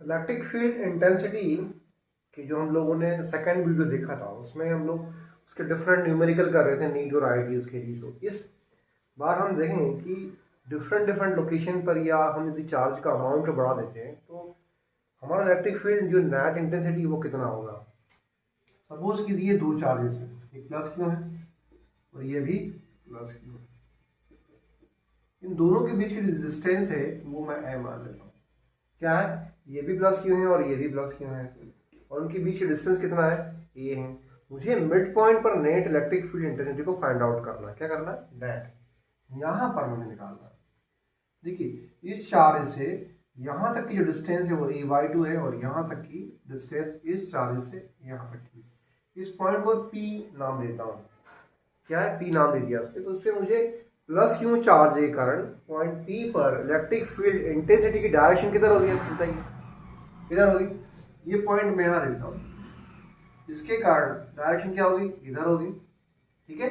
Electric field intensity की जो हम लोगों ने सेकंड वीडियो देखा था उसमें हम लोग उसके डिफरेंट न्यूमेरिकल कर रहे थे नीट और आईआईटीज के लिए। तो इस बार हम देखेंगे कि डिफरेंट डिफरेंट लोकेशन पर या हम यदि चार्ज का अमाउंट बढ़ा देते हैं तो हमारा इलेक्ट्रिक फील्ड जो नेट इंटेंसिटी वो कितना होगा। सपोज कीजिए दो चार्जेस हैं, एक प्लस क्यू है और ये भी प्लस क्यू है। इन दोनों के बीच की डिस्टेंस है वो मैं ए मान लेता हूँ। क्या है, ये भी प्लस क्यू है और ये भी प्लस क्यू है और उनके बीच की डिस्टेंस कितना है, ये है। मुझे मिड पॉइंट पर नेट इलेक्ट्रिक फील्ड इंटेंसिटी को फाइंड आउट करना है। क्या करना है, नेट यहाँ पर मुझे निकालना है। देखिए इस चार्ज से यहाँ तक की जो डिस्टेंस है वो a/2 है और यहाँ तक की डिस्टेंस इस चार्ज से यहाँ तक की। इस पॉइंट को P नाम देता हूँ। क्या है, P नाम दे दिया उसके। तो उससे मुझे प्लस क्यू चार्ज के कारण पॉइंट P पर इलेक्ट्रिक फील्ड इंटेंसिटी की डायरेक्शन किधर होगी, बताइए किधर होगी। ये पॉइंट मैं यहाँ लेता हूँ, इसके कारण डायरेक्शन क्या होगी, इधर होगी। ठीक है,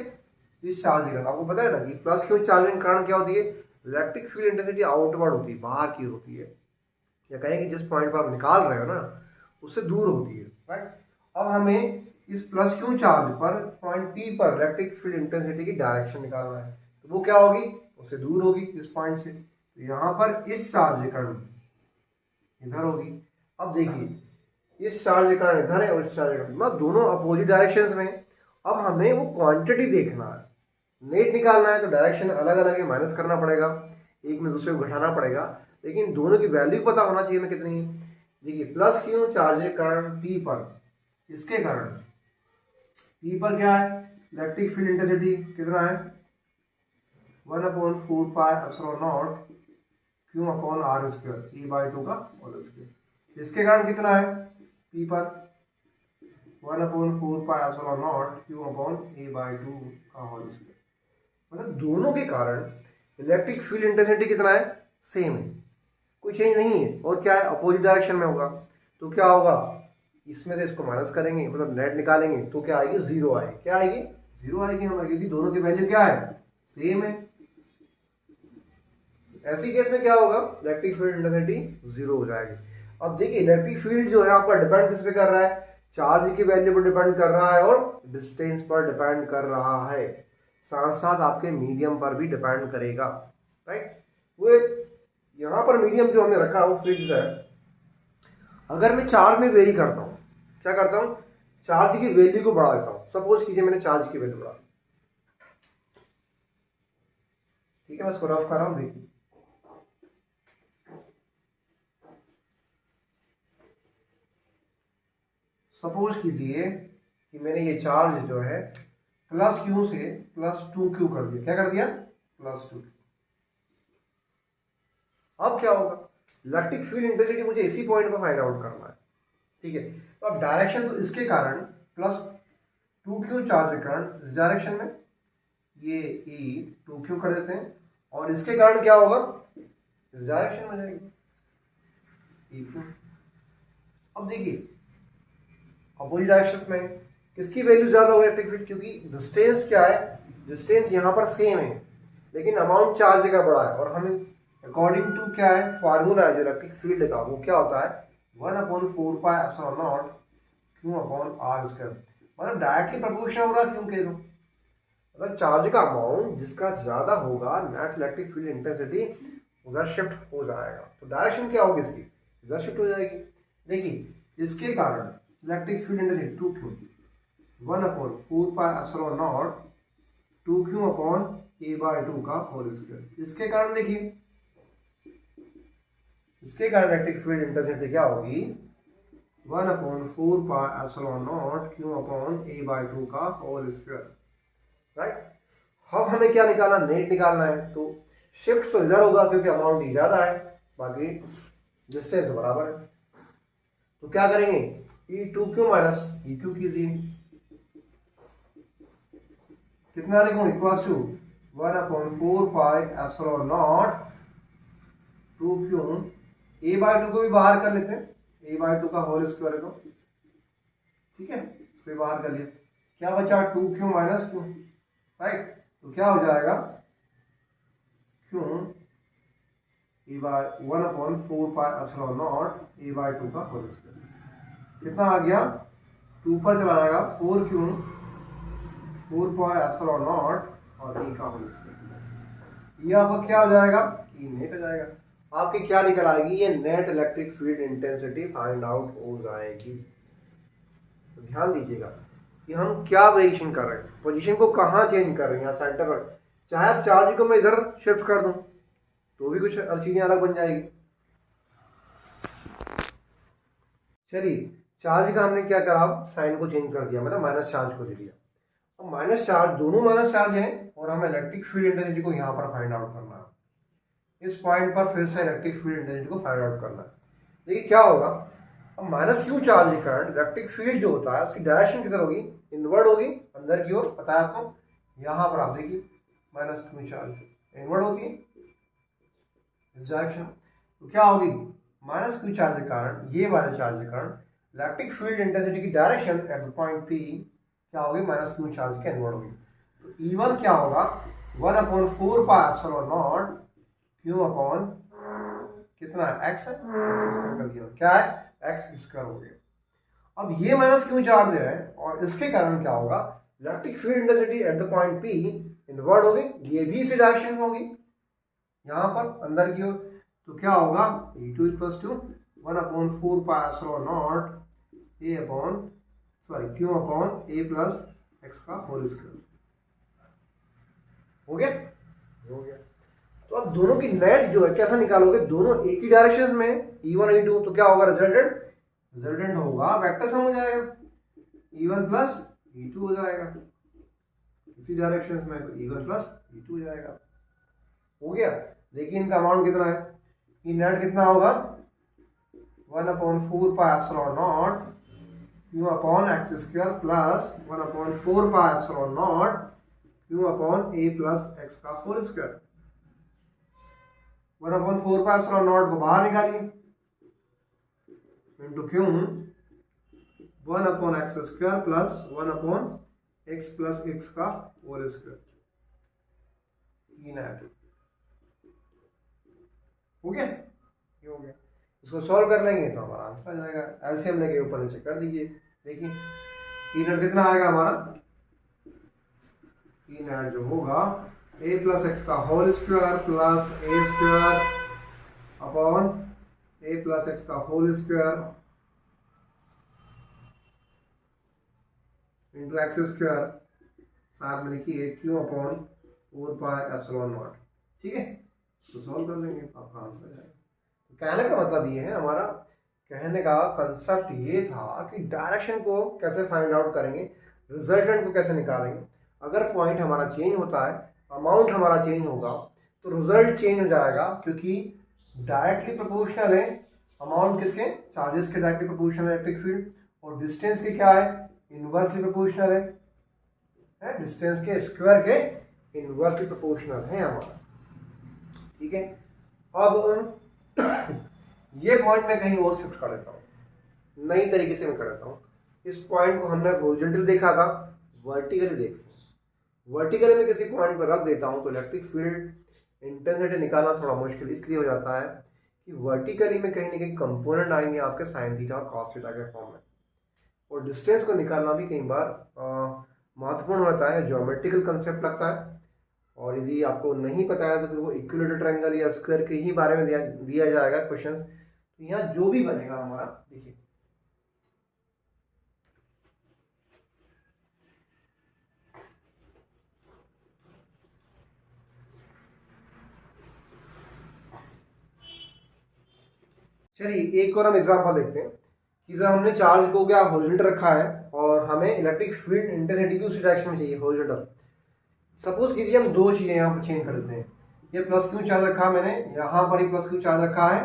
इस चार्ज के कारण आपको पता है ना कि प्लस क्यू चार्ज के कारण क्या होती है, इलेक्ट्रिक फील्ड इंटेंसिटी आउटवर्ड होती है, बाहर की होती है, या कहेंगे जिस पॉइंट पर आप निकाल रहे हो ना उससे दूर होती है। राइट, अब हमें इस प्लस क्यू चार्ज पर पॉइंट पी पर इलेक्ट्रिक फील्ड इंटेंसिटी की डायरेक्शन निकालना है। तो वो क्या होगी, उससे दूर होगी इस पॉइंट से। तो यहाँ पर इस चार्ज के कारण इधर होगी। अब देखिए इस चार्ज के कारण इधर है और इस चार्ज के कारण, मतलब दोनों अपोजिट डायरेक्शंस में। अब हमें वो क्वांटिटी देखना है, नेट निकालना है। तो डायरेक्शन अलग अलग है, माइनस करना पड़ेगा, एक में दूसरे को घटाना पड़ेगा, लेकिन दोनों की वैल्यू पता होना चाहिए ना कितनी है। देखिए प्लस क्यू चार्ज के कारण पी पर, इसके कारण पी पर क्या है, इलेक्ट्रिक फील्ड इंटेंसिटी कितना है, 1/4πε0 q upon are square E/2 का होल स्क्वायर। इसके कारण कितना है, पी पर 1/4πε0 क्यू अपॉन A/2 का होल स्क्वायर। मतलब दोनों के कारण इलेक्ट्रिक फील्ड इंटेंसिटी कितना है, सेम है, कोई चेंज नहीं है। और क्या है, अपोजिट डायरेक्शन में होगा। तो क्या होगा, इसमें से इसको माइनस करेंगे, मतलब नेट निकालेंगे तो क्या आएगी, जीरो आएगी। क्या आएगी, जीरो आएगी हमारी, क्योंकि दोनों की वैल्यू क्या है, सेम है। ऐसी केस में क्या होगा, इलेक्ट्रिक फील्ड इंटेंसिटी जीरो हो जाएगी। अब देखिए इलेक्ट्रिक फील्ड जो है आपका डिपेंड किस पे कर रहा है, चार्ज की वैल्यू पर डिपेंड कर रहा है और डिस्टेंस पर डिपेंड कर रहा है, साथ साथ आपके मीडियम पर भी डिपेंड करेगा। राइट, वो यहाँ पर मीडियम जो हमने रखा है वो फिक्स्ड है। अगर मैं चार्ज में वेरी करता हूँ, क्या करता हूँ, चार्ज की वैल्यू को बढ़ा देता हूँ। सपोज कीजिए मैंने चार्ज की वैल्यू बढ़ा, ठीक है मैं इसको रफ कर रहा हूँ। देखिए सपोज कीजिए कि मैंने ये चार्ज जो है प्लस क्यू से +2Q कर दिया। क्या कर दिया, +2Q। अब क्या होगा, इलेक्ट्रिक फील्ड इंटेंसिटी मुझे इसी पॉइंट पर फाइंड आउट करना है। ठीक है, तो अब डायरेक्शन तो इसके कारण +2Q चार्ज के कारण इस डायरेक्शन में ये E2Q कर देते हैं और इसके कारण क्या होगा, इस डायरेक्शन में जाएगी EQ। अब देखिए अपोजिट डायरेक्शन में किसकी वैल्यू ज्यादा होगी इलेक्ट्रिक फील्ड, क्योंकि डिस्टेंस क्या है, डिस्टेंस यहाँ पर सेम है लेकिन अमाउंट चार्ज का बड़ा है। और हमें अकॉर्डिंग टू क्या है, फार्मूला है जो इलेक्ट्रिक फील्ड का, वो क्या होता है 1/4πε0 क्यू अपॉन आर स्क्वायर। मतलब डायरेक्टली प्रोपोर्शनल होगा क्यों के, मतलब चार्ज का अमाउंट जिसका ज्यादा होगा नेट इलेक्ट्रिक फील्ड इंटेंसिटी उधर शिफ्ट हो जाएगा। तो डायरेक्शन क्या होगी इसकी, इधर शिफ्ट हो जाएगी। देखिए इसके कारण electric field intensity 2Q 1/4πε0 2Q upon A/2 का होल स्क्वायर। इसके कारण देखिए, इसके कारण इलेक्ट्रिक फील्ड इंटेंसिटी क्या होगी, 1/4πε0 Q अपॉन A/2 का होल स्क्वायर। राइट, अब हमें क्या निकालना, नेट निकालना है। तो शिफ्ट तो इधर होगा क्योंकि अमाउंट ज्यादा है, बाकी डिस्टेंस बराबर है। तो क्या करेंगे, E2Q माइनस EQ कीजिए, कितना लिखूं, इक्वल्स टू 1/4πε0 2Q। A/2 को भी बाहर कर लेते हैं, A/2 का होल स्क्वायर है तो ठीक है, इसको बाहर कर लिया, क्या बचा 2Q माइनस Q। राइट, तो क्या हो जाएगा, Q ए बाय 1/4πε0 a/2 का होल स्क्वायर। कितना आ गया, 2 पर चला जाएगा 4 क्यों 4πε0 और ए का होल स्क्वायर। ये आपका क्या हो जाएगा, ई नेट हो जाएगा। आपकी क्या निकल आएगी, ये net electric field intensity find out हो जाएगी। तो ध्यान दीजिएगा कि हम क्या वेरिएशन कर रहे हैं, पोजीशन को कहाँ चेंज कर रहे हैं, यहाँ सेंटर पर। चाहे आप चार्ज को मैं इधर शिफ्ट कर दूं तो भी कुछ चीजें अलग बन जाएगी। चलिए, चार्ज का हमने क्या करा, साइन को चेंज कर दिया, मतलब माइनस चार्ज को दे दिया। अब माइनस चार्ज, दोनों माइनस चार्ज हैं और हमें इलेक्ट्रिक फील्ड इंटेंसिटी को यहाँ पर फाइंड आउट करना है। इस पॉइंट पर फिर से इलेक्ट्रिक फील्ड इंटेंसिटी को फाइंड आउट करना है। देखिए क्या होगा, अब माइनस क्यू चार्ज के कारण इलेक्ट्रिक फील्ड जो होता है उसकी डायरेक्शन किधर होगी, इनवर्ड होगी, अंदर की ओर। पता है आपको, यहाँ पर आप देखिए माइनस क्यू चार्ज इनवर्ड होगी इस डायरेक्शन। तो क्या होगी, माइनस क्यू चार्ज के कारण, ये वाले चार्ज के कारण इलेक्ट्रिक फील्ड इंटेंसिटी की direction at the point P क्या होगी, माइनस क्यू चार्ज के इनवर्ड होगी। तो E1 क्या होगा, 1/4πε0 क्यू अपॉन कितना है, एक्स है, एक्स स्क्वायर कर दिया, क्या है, एक्स स्क्वायर हो गया। अब ये माइनस क्यू चार्ज है और इसके कारण क्या होगा, electric field intensity at the point P inward होगी, ये भी इसी डायरेक्शन में होगी, यहाँ पर अंदर की ओर। तो क्या होगा, E2 = 1/4πε0 a upon Q upon a plus x का होल स्क्वायर। हो गया, हो गया। तो अब दोनों की नेट जो है कैसा निकालोगे, दोनों एक ही डायरेक्शन में E1 E2, तो क्या होगा, रिजल्टेंट होगा वेक्टर सम हो जाएगा, E1 प्लस E2 हो जाएगा इसी डायरेक्शन में, तो E1 प्लस E2 हो जाएगा। हो गया। देखिए इनका अमाउंट कितना है, ये नेट कितना होगा, 1/4πε0 q upon x square plus 1/4πε0 q upon a plus x का होल स्क्वायर। 1/4πε0 को बाहर निकालिए into q 1/x² plus 1/x plus x का होल स्क्वायर। हो गया, ये हो गया। इसको सॉल्व कर लेंगे तो हमारा आंसर आ जाएगा। एलसीएम लेके ऊपर नीचे कर दीजिए। देखिए ई नेट कितना आएगा हमारा, ई नेट जो होगा a प्लस एक्स का whole square plus a square upon a plus x का whole square into x square, साथ में लिखिए क्यू अपॉन 4πε0। ठीक है, तो सॉल्व कर लेंगे तो आपका आंसर आ जाएगा। तो कहने का मतलब ये है, हमारा कहने का कंसेप्ट ये था कि डायरेक्शन को कैसे फाइंड आउट करेंगे, रिजल्टेंट को कैसे निकालेंगे। अगर पॉइंट हमारा चेंज होता है, अमाउंट हमारा चेंज होगा तो रिजल्ट चेंज हो जाएगा, क्योंकि डायरेक्टली प्रोपोर्शनल है अमाउंट किसके, चार्जेस के डायरेक्टली प्रोपोर्शनल इलेक्ट्रिक फील्ड, और डिस्टेंस के क्या है, इनवर्सली प्रोपोर्शनल है, डिस्टेंस के स्क्वायर के इनवर्सली प्रोपोर्शनल है हमारा। ठीक है, अब ये पॉइंट मैं कहीं और शिफ्ट कर देता हूँ, नई तरीके से मैं कर देता हूँ। इस पॉइंट को हमने हॉरिजॉन्टल देखा था, वर्टिकली देखते हैं। वर्टिकली में किसी पॉइंट पर रख देता हूँ तो इलेक्ट्रिक फील्ड इंटेंसिटी निकालना थोड़ा मुश्किल इसलिए हो जाता है कि वर्टिकली में कहीं ना कहीं कंपोनेंट आएंगे आपके साइन थीटा और कॉस थीटा के फॉर्म में, और डिस्टेंस को निकालना भी कई बार महत्वपूर्ण होता है, ज्योमेट्रिकल कंसेप्ट लगता है। और यदि आपको नहीं पता है तो फिर वो इक्विलेटरल ट्रायंगल या स्क्वायर के ही बारे में दिया जाएगा क्वेश्चंस। तो यहाँ जो भी बनेगा हमारा, देखिए चलिए एक और हम एग्जांपल देखते हैं कि जब हमने चार्ज को क्या हॉरिजॉन्टल रखा है और हमें इलेक्ट्रिक फील्ड इंटेंसिटी की उसी डायरेक्शन में चाहिए हॉरिजॉन्टल। सपोज कीजिए हम दो चीजें यहाँ पर चेंज कर देते हैं, ये प्लस क्यू चार्ज रखा मैंने, यहाँ पर ही प्लस क्यू चार्ज रखा है।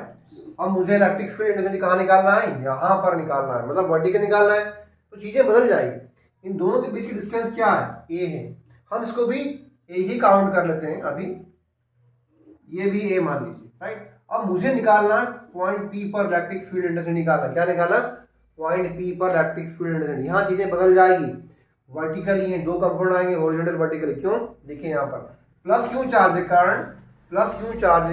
अब मुझे इलेक्ट्रिक फील्ड इंटेंसिटी कहाँ निकालना है, यहाँ पर निकालना है, मतलब वर्टिकल निकालना है। तो चीजें बदल जाएगी। इन दोनों के बीच की डिस्टेंस क्या है, ए है, हम इसको भी ए ही काउंट कर लेते हैं अभी, ये भी ए मान लीजिए, राइट। अब मुझे निकालना पॉइंट पी पर इलेक्ट्रिक फील्ड इंटेंसिटी निकालना, क्या निकालना, पॉइंट पी पर इलेक्ट्रिक फील्ड इंटेंसिटी। यहाँ चीजें बदल जाएगी, वर्टिकली है, दो कंपोनेंट आएंगे हॉरिजॉन्टल वर्टिकली। क्यों, देखिए यहाँ पर प्लस क्यू चार्ज के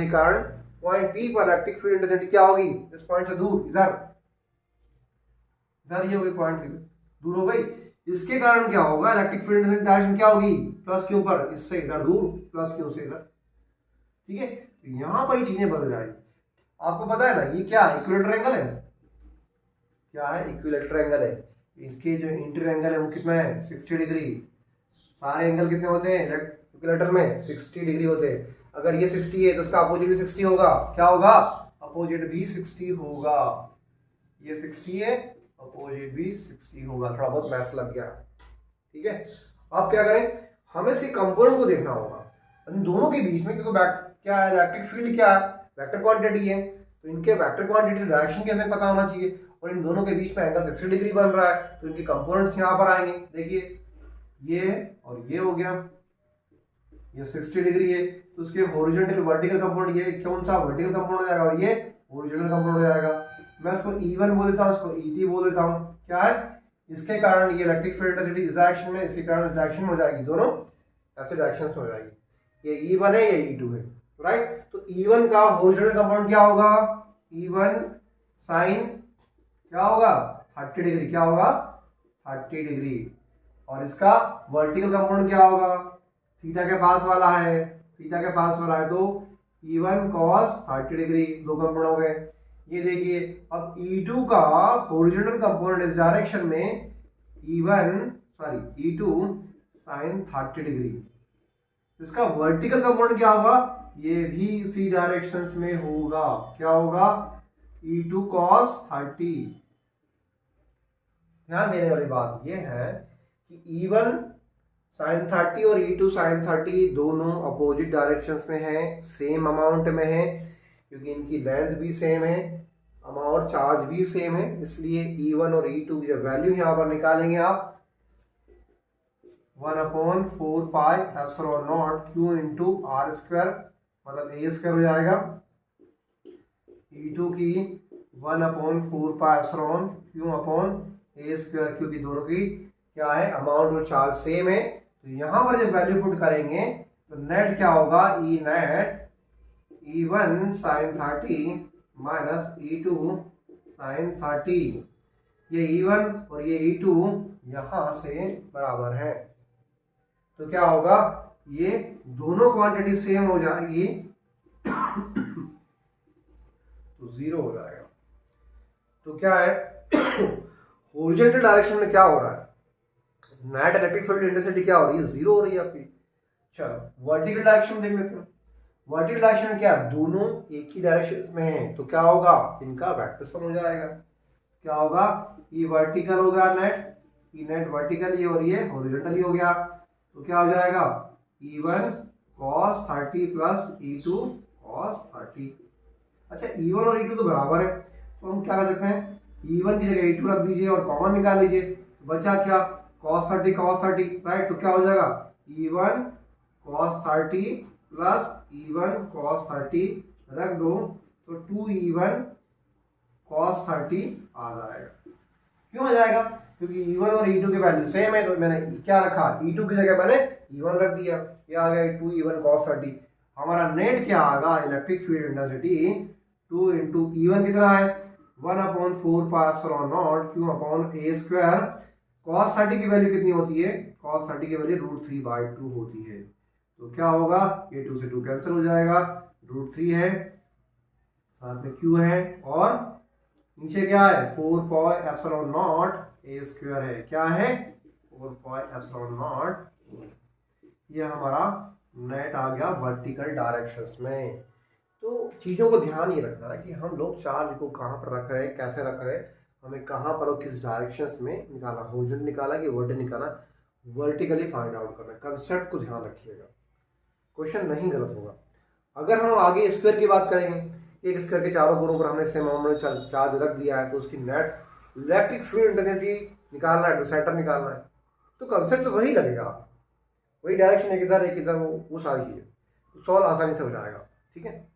कारण पॉइंट पी पर इलेक्ट्रिक फील्ड इंटेंसिटी क्या होगी, इस पॉइंट से दूर, इधर ये होगी पॉइंट पी दूर हो गई। इसके कारण क्या होगा, इलेक्ट्रिक फील्ड इंटेंसिटी डायरेक्शन क्या होगी, प्लस क्यू पर, इससे इधर दूर, प्लस क्यू से इधर। ठीक है, तो यहां पर ये चीजें बदल जाएगी। आपको पता है ना ये क्या है, इक्विलेटरल एंगल है, क्या है, इक्विलेटरल एंगल है। इसके जो इंटीरियर एंगल है वो कितना है, 60 डिग्री। सारे एंगल कितने होते हैं इक्विलेटरल में, 60 डिग्री होते हैं। अगर ये 60 है तो उसका अपोजिट भी 60 होगा, क्या होगा, अपोजिट भी 60 होगा। ये 60 है, अपोजिट भी 60 होगा। थोड़ा बहुत मैथ्स लग गया, ठीक है। अब क्या करें, हमें इसके कंपोनेंट को देखना होगा इन दोनों के बीच में, क्योंकि क्या है, इलेक्ट्रिक फील्ड क्या है, वेक्टर क्वांटिटी है, तो इनके वेक्टर क्वांटिटी डायरेक्शन भी हमें पता होना चाहिए। और इन दोनों के बीच में एंगल 60 डिग्री बन रहा है, तो इनके कंपोनेंट्स यहाँ पर आएंगे। देखिए ये और ये हो गया, ये 60 डिग्री है, तो उसके हॉरिजॉन्टल वर्टिकल कंपोनेंट ये कौन सा वर्टिकल कंपोनेंट हो जाएगा, और ये हॉरिजॉन्टल कंपोनेंट हो जाएगा। मैं इसको E1 बोल देता हूँ, इसको ET बोल देता हूँ। क्या है, इसके कारण ये इलेक्ट्रिक फील्ड इंटेंसिटी इस डायरेक्शन में, इसके कारण इस डायरेक्शन में हो जाएगी, दोनों ऐसे डायरेक्शन में हो जाएगी। ये E1 है, ये E2 है, राइट। तो E1 का हॉरिजॉन्टल कंपोनेंट क्या होगा, E1 साइन क्या होगा 30 डिग्री, क्या होगा 30 डिग्री। और इसका वर्टिकल कंपोनेंट क्या होगा, थीटा के पास वाला है, थीटा के पास वाला है, तो E1 cos 30 डिग्री, दो कंपोनेंट हो गए। ये देखिए अब E2 का हॉरिजॉन्टल कंपोनेंट इस डायरेक्शन में E2 sin 30 डिग्री। इसका वर्टिकल कंपोनेंट क्या होगा, ये भी इसी डायरेक्शंस में होगा, क्या होगा, E2 cos 30। ध्यान देने वाली बात यह है कि E1 sin 30 और E2 sin 30 दोनों अपोजिट डायरेक्शंस में हैं, सेम अमाउंट में है, क्योंकि इनकी लेंथ भी सेम है, और चार्ज भी सेम है। इसलिए E1 और E2 की जब वैल्यू यहां पर निकालेंगे आप 1/4 pi epsilon naught Q into r square, मतलब ए स्क्वायर हो जाएगा। E2 की 1/4 pi epsilon Q upon a square, क्योंकि दोनों की क्या है, अमाउंट और चार्ज सेम है। तो यहां पर जब वैल्यू पुट करेंगे तो नेट क्या होगा, E net E1 sin 30 minus E2 sin 30। ये E1 और ये E2 यहां से बराबर है, तो क्या होगा, ये दोनों क्वांटिटी सेम हो जाएगी, तो 0 हो जाएगा। तो क्या है, हॉरिजॉन्टल डायरेक्शन में क्या हो रहा है, नेट इलेक्ट्रिक फील्ड इंटेंसिटी क्या हो रही है, 0 हो रही है आपकी। चलो वर्टिकल डायरेक्शन देख लेते हैं। वर्टिकल डायरेक्शन में क्या, दोनों एक ही डायरेक्शन में हैं, तो क्या होगा, इनका वेक्टर सम हो जाएगा। क्या होगा, ये वर्टिकल हो गया नेट, ये नेट वर्टिकल ही, और ये हॉरिजॉन्टल ही हो गया, तो क्या हो जाएगा, E1 cos 30 plus E2 cos 30। अच्छा E1 और E2 तो बराबर है, तो हम क्या कर सकते हैं, E1 की जगह E2 रख दीजिए और कॉमन निकाल लीजिए, तो बचा क्या, cos 30, राइट। तो क्या हो जाएगा, E1 cos 30 plus E1 cos 30 रख दो, तो 2E1 cos 30 आ जाएगा। क्यों आ जाएगा, क्योंकि E1 और E2 के वैल्यू सेम है, तो मैंने क्या रखा, E2 की जगह मैंने E1 रख दिया, ये आ गया 2E1 cos 30। हमारा नेट क्या आएगा, electric field intensity 2 into E1 कितना है, 1/4 pi epsilon naught Q upon a square. cos 30 की वैल्यू कितनी होती है, cos 30 की वैल्यू √3/2 होती है, तो क्या होगा, ये 2 से 2 कैंसिल हो जाएगा, √3 है, साथ में Q है, और नीचे क्या है, 4 पाई एप्सिलॉन नॉट ए स्क्वायर है, क्या है, 4 पाई एप्सिलॉन नॉट। ये हमारा नेट आ गया वर्टिकल डायरेक्शंस में। तो चीज़ों को ध्यान ये रखना है कि हम लोग चार्ज को कहाँ पर रख रहे हैं, कैसे रख रहे हैं, हमें कहाँ पर और किस डायरेक्शंस में निकाला, हॉरिजॉन्टल निकाला कि वर्टिकल निकाला, वर्टिकली फाइंड आउट करना। कंसेप्ट को ध्यान रखिएगा, क्वेश्चन नहीं गलत होगा। अगर हम आगे स्क्वायर की बात करेंगे, एक स्क्वायर के चारों कोनों पर हमने सेम अमाउंट में चार्ज रख दिया है, तो उसकी नेट इलेक्ट्रिक फील्ड इंटेंसिटी निकालना है, सेंटर निकालना है, तो कंसेप्ट तो वही लगेगा, वही डायरेक्शन एक इधर वो सारी चीज़ें, तो सॉल्व आसानी से हो जाएगा, ठीक है।